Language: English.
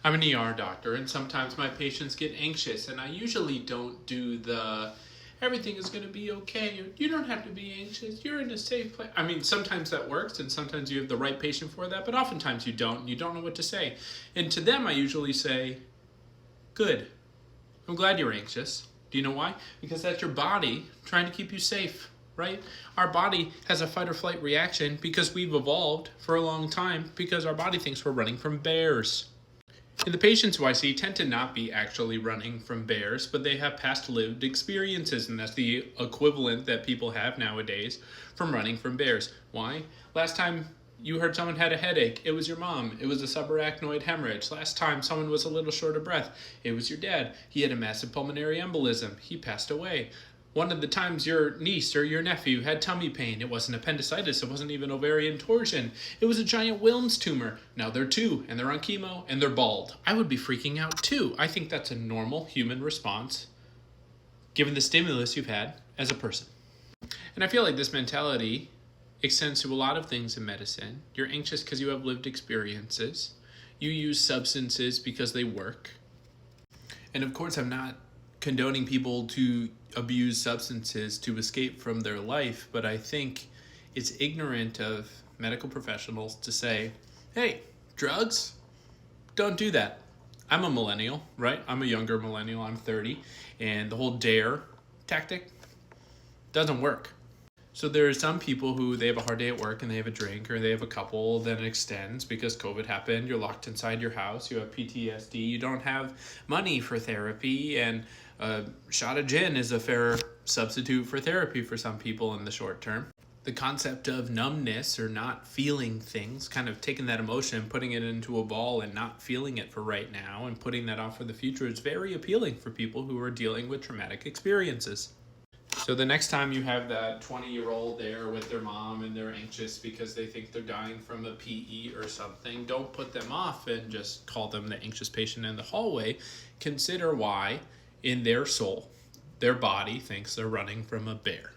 I'm an ER doctor, and sometimes my patients get anxious, and I usually don't do the everything is going to be okay. You don't have to be anxious. You're in a safe place. I mean, sometimes that works, and sometimes you have the right patient for that, but oftentimes you don't. You don't know what to say. And to them, I usually say, good. I'm glad you're anxious. Do you know why? Because that's your body trying to keep you safe, right? Our body has a fight or flight reaction because we've evolved for a long time because our body thinks we're running from bears. And the patients who I see tend to not be actually running from bears, but they have past lived experiences, and that's the equivalent that people have nowadays from running from bears. Why? Last time you heard someone had a headache, it was your mom. It was a subarachnoid hemorrhage. Last time someone was a little short of breath, it was your dad. He had a massive pulmonary embolism. He passed away. One of the times your niece or your nephew had tummy pain, it wasn't appendicitis, it wasn't even ovarian torsion. It was a giant Wilms tumor. Now they're two, and they're on chemo, and they're bald. I would be freaking out too. I think that's a normal human response, given the stimulus you've had as a person. And I feel like this mentality extends to a lot of things in medicine. You're anxious because you have lived experiences. You use substances because they work. And of course, I'm not condoning people to abuse substances to escape from their life, but I think it's ignorant of medical professionals to say, hey, drugs, don't do that. I'm a millennial, right? I'm a younger millennial, I'm 30, and the whole DARE tactic doesn't work. So there are some people who they have a hard day at work and they have a drink or they have a couple, then it extends because COVID happened, you're locked inside your house, you have PTSD, you don't have money for therapy, and a shot of gin is a fair substitute for therapy for some people in the short term. The concept of numbness or not feeling things, kind of taking that emotion, putting it into a ball and not feeling it for right now and putting that off for the future is very appealing for people who are dealing with traumatic experiences. So the next time you have that 20-year-old there with their mom and they're anxious because they think they're dying from a PE or something, don't put them off and just call them the anxious patient in the hallway. Consider why in their soul, their body thinks they're running from a bear.